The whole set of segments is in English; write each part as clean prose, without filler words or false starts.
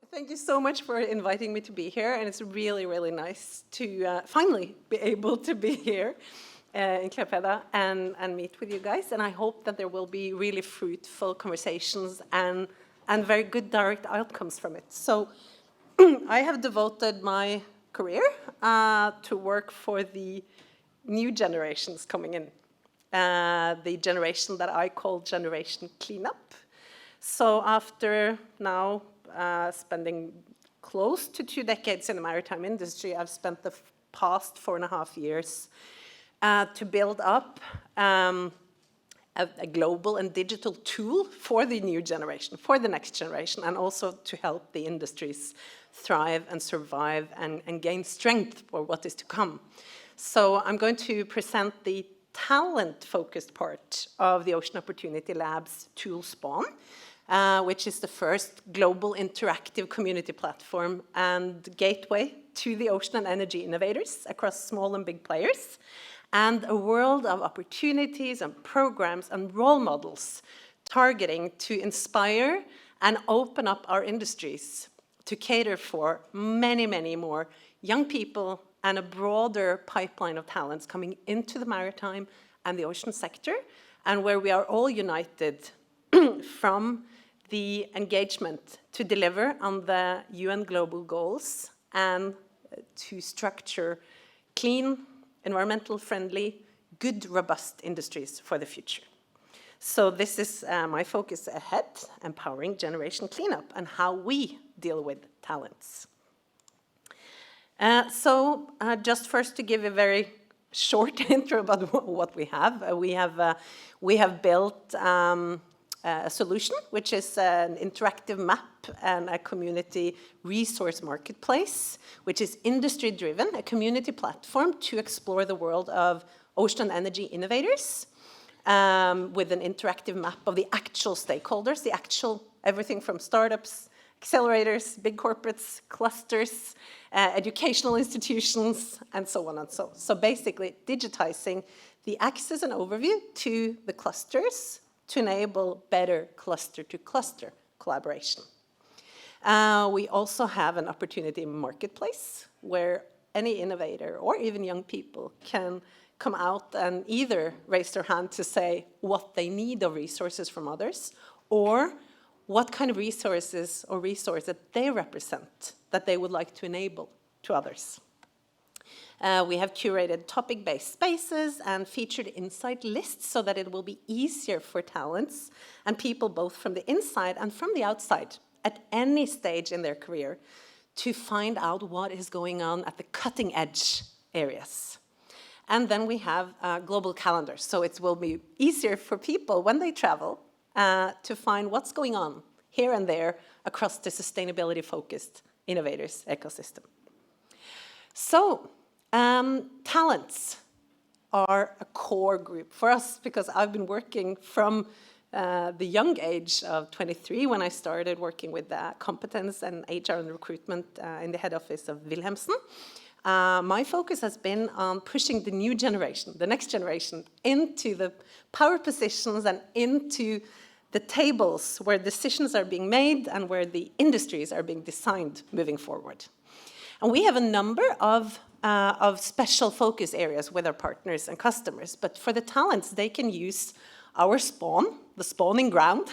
Thank you so much for inviting me to be here, and it's really, really nice to finally be able to be here in Klaipėda and meet with you guys. And I hope that there will be really fruitful conversations and very good direct outcomes from it. So I have devoted my career to work for the new generations coming in, the generation that I call Generation Cleanup. So after now spending close to 2 decades in the maritime industry, I've spent the past 4.5 years to build up a global and digital tool for the new generation, for the next generation, and also to help the industries thrive and survive and gain strength for what is to come. So I'm going to present the talent-focused part of the Ocean Opportunity Lab's tool Spawn, which is the first global interactive community platform and gateway to the ocean and energy innovators across small and big players, and a world of opportunities and programs and role models targeting to inspire and open up our industries to cater for many, many more young people and a broader pipeline of talents coming into the maritime and the ocean sector, and where we are all united from the engagement to deliver on the UN global goals and to structure clean, environmental friendly, good, robust industries for the future. So this is my focus ahead, empowering generation cleanup and how we deal with talents. Just first to give a very short intro about what we have. We have built a solution, which is an interactive map and a community resource marketplace, which is industry-driven, a community platform to explore the world of ocean energy innovators with an interactive map of the actual stakeholders, everything from startups, accelerators, big corporates, clusters, educational institutions, and so on and so on. So basically digitizing the access and overview to the clusters to enable better cluster-to-cluster collaboration. We also have an opportunity marketplace where any innovator or even young people can come out and either raise their hand to say what they need of resources from others, or what kind of resources or resource that they represent that they would like to enable to others. We have curated topic-based spaces and featured insight lists so that it will be easier for talents and people both from the inside and from the outside at any stage in their career to find out what is going on at the cutting edge areas. And then we have global calendars, so it will be easier for people when they travel to find what's going on here and there across the sustainability-focused innovators ecosystem. So, talents are a core group for us because I've been working from the young age of 23 when I started working with competence and HR and recruitment in the head office of Wilhelmsen. My focus has been on pushing the new generation, the next generation, into the power positions and into the tables where decisions are being made and where the industries are being designed moving forward. And we have a number of special focus areas with our partners and customers, but for the talents, they can use our spawn, the spawning ground,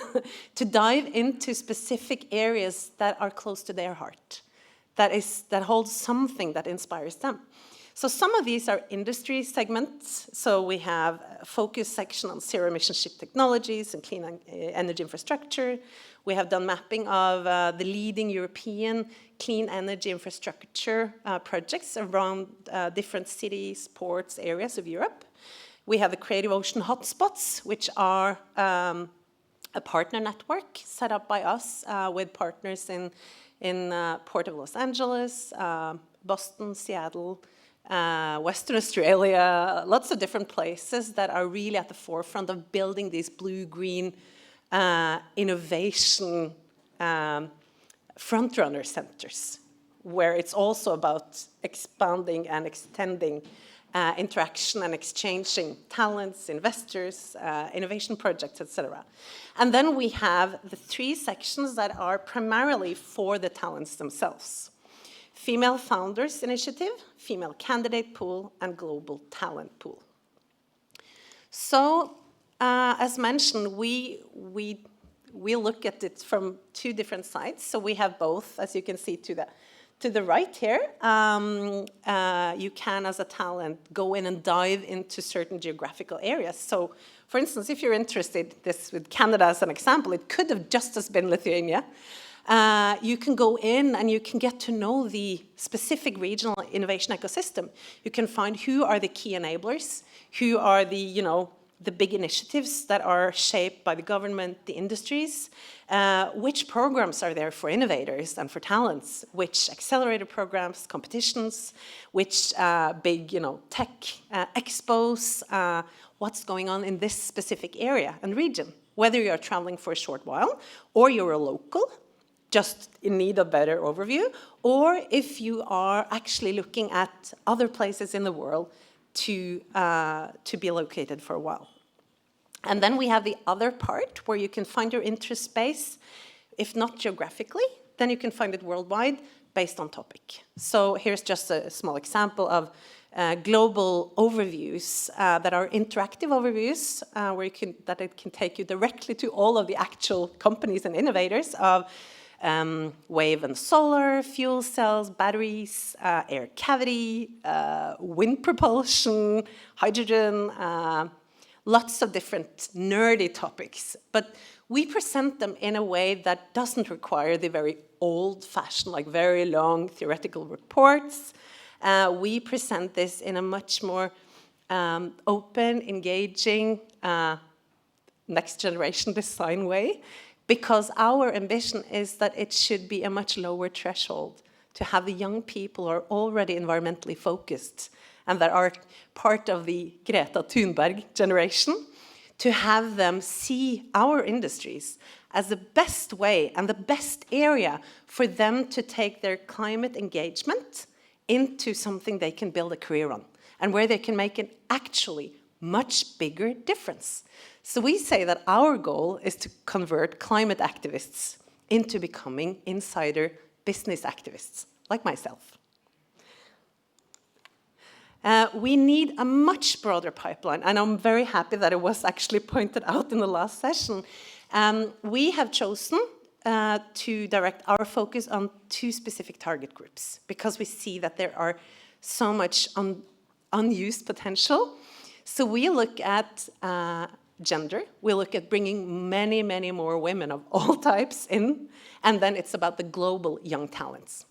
to dive into specific areas that are close to their heart, that holds something that inspires them. So some of these are industry segments. So we have a focus section on zero-emission ship technologies and clean energy infrastructure. We have done mapping of the leading European clean energy infrastructure projects around different cities, ports, areas of Europe. We have the Creative Ocean Hotspots, which are a partner network set up by us with partners in Port of Los Angeles, Boston, Seattle, Western Australia, lots of different places that are really at the forefront of building these blue-green innovation front-runner centers, where it's also about expanding and extending interaction and exchanging talents, investors, innovation projects, etc. And then we have the 3 sections that are primarily for the talents themselves. Female Founders Initiative, Female Candidate Pool, and Global Talent Pool. So, as mentioned, we look at it from 2 different sides. So we have both, as you can see to the right here. You can, as a talent, go in and dive into certain geographical areas. So, for instance, if you're interested, this with Canada as an example, it could have just as been Lithuania. You can go in and you can get to know the specific regional innovation ecosystem. You can find who are the key enablers, who are the big initiatives that are shaped by the government, the industries, which programs are there for innovators and for talents, which accelerator programs, competitions, which big tech expos, what's going on in this specific area and region, whether you're traveling for a short while or you're a local, just in need of better overview, or if you are actually looking at other places in the world to be located for a while. And then we have the other part where you can find your interest space, if not geographically, then you can find it worldwide based on topic. So here's just a small example of global overviews that are interactive overviews, where it can take you directly to all of the actual companies and innovators of wave and solar, fuel cells, batteries, air cavity, wind propulsion, hydrogen, lots of different nerdy topics. But we present them in a way that doesn't require the very old-fashioned, like very long theoretical reports. We present this in a much more open, engaging, next generation design way, because our ambition is that it should be a much lower threshold to have the young people who are already environmentally focused and that are part of the Greta Thunberg generation, to have them see our industries as the best way and the best area for them to take their climate engagement into something they can build a career on, and where they can make an actually much bigger difference. So we say that our goal is to convert climate activists into becoming insider business activists, like myself. We need a much broader pipeline, and I'm very happy that it was actually pointed out in the last session. We have chosen to direct our focus on 2 specific target groups, because we see that there are so much unused potential. So we look at gender, we look at bringing many, many more women of all types in, and then it's about the global young talents.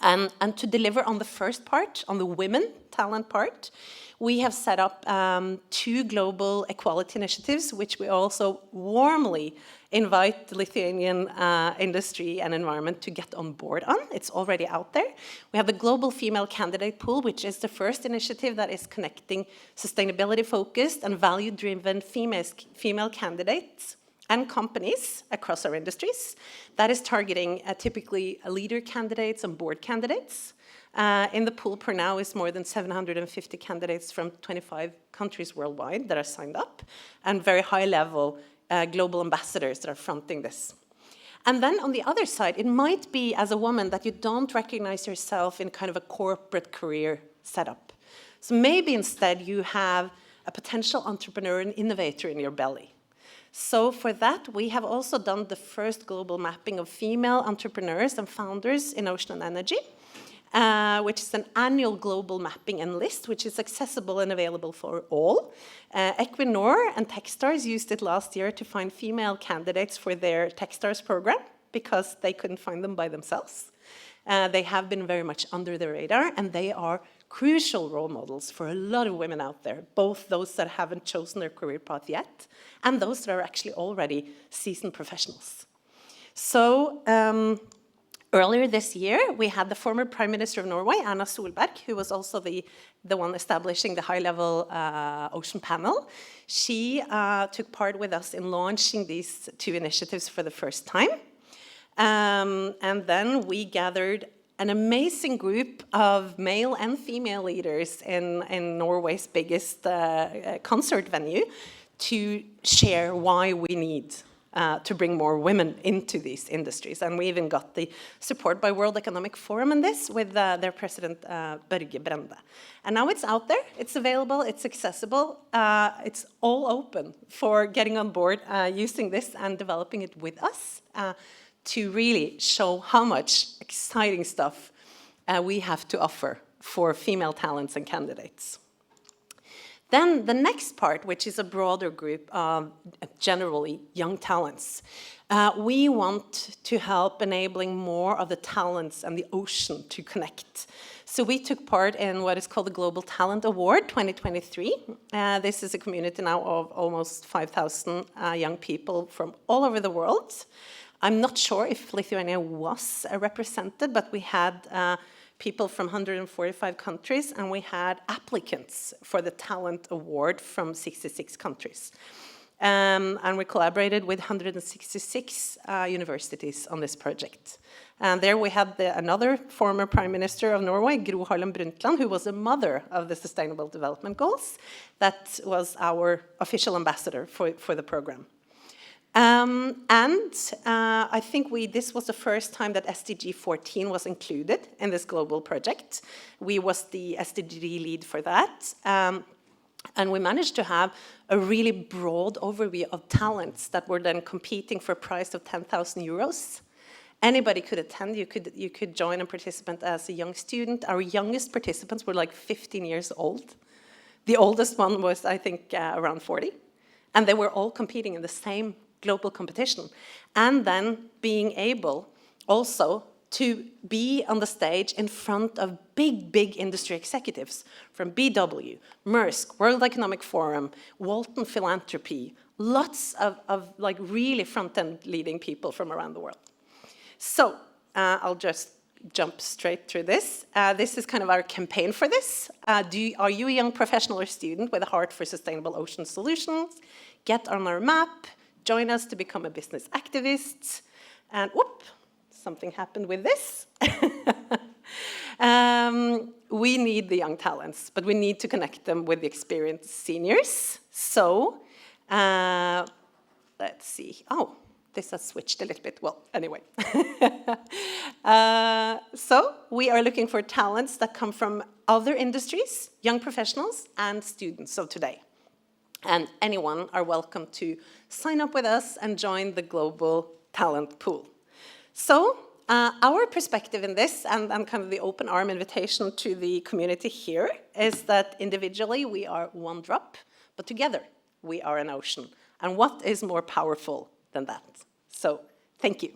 And to deliver on the first part, on the women talent part, we have set up 2 global equality initiatives, which we also warmly invite the Lithuanian industry and environment to get on board on. It's already out there. We have the Global Female Candidate Pool, which is the first initiative that is connecting sustainability-focused and value-driven female candidates and companies across our industries. That is targeting typically leader candidates and board candidates. In the pool per now is more than 750 candidates from 25 countries worldwide that are signed up, and very high-level global ambassadors that are fronting this. And then on the other side, it might be as a woman that you don't recognize yourself in kind of a corporate career setup. So maybe instead you have a potential entrepreneur and innovator in your belly. So for that, we have also done the first global mapping of female entrepreneurs and founders in ocean and energy, which is an annual global mapping and list, which is accessible and available for all. Equinor and Techstars used it last year to find female candidates for their Techstars program, because they couldn't find them by themselves. They have been very much under the radar, and they are crucial role models for a lot of women out there, both those that haven't chosen their career path yet, and those that are actually already seasoned professionals. So earlier this year, we had the former Prime Minister of Norway, Erna Solberg, who was also the one establishing the high-level ocean panel. She took part with us in launching these 2 initiatives for the first time. And then we gathered an amazing group of male and female leaders in Norway's biggest concert venue to share why we need to bring more women into these industries. And we even got the support by World Economic Forum in this with their president, Birgit M. And now it's out there, it's available, it's accessible, it's all open for getting on board using this and developing it with us to really show how much exciting stuff we have to offer for female talents and candidates. Then the next part, which is a broader group of generally young talents, we want to help enabling more of the talents and the ocean to connect. So we took part in what is called the Global Talent Award 2023. This is a community now of almost 5,000 young people from all over the world. I'm not sure if Lithuania was represented, but we had people from 145 countries, and we had applicants for the Talent Award from 66 countries. And we collaborated with 166 universities on this project. And there we had another former Prime Minister of Norway, Gro Harlem Brundtland, who was the mother of the Sustainable Development Goals. That was our official ambassador for the program. I think this was the first time that SDG 14 was included in this global project. We was the SDG lead for that. And we managed to have a really broad overview of talents that were then competing for a prize of 10,000 euros. Anybody could attend, you could join and participate as a young student. Our youngest participants were like 15 years old. The oldest one was, I think, around 40. And they were all competing in the same global competition, and then being able also to be on the stage in front of big industry executives from BW, Maersk, World Economic Forum, Walton Philanthropy, lots of like really front-end leading people from around the world. So I'll just jump straight through this. This is kind of our campaign for this. Are you a young professional or student with a heart for sustainable ocean solutions? Get on our map. Join us to become a business activist. And whoop, something happened with this. We need the young talents, but we need to connect them with the experienced seniors. So let's see. Oh, this has switched a little bit. Well, anyway. So we are looking for talents that come from other industries, young professionals, and students of today. And anyone are welcome to sign up with us and join the global talent pool. So our perspective in this, and kind of the open arm invitation to the community here, is that individually we are one drop, but together we are an ocean. And what is more powerful than that? So thank you.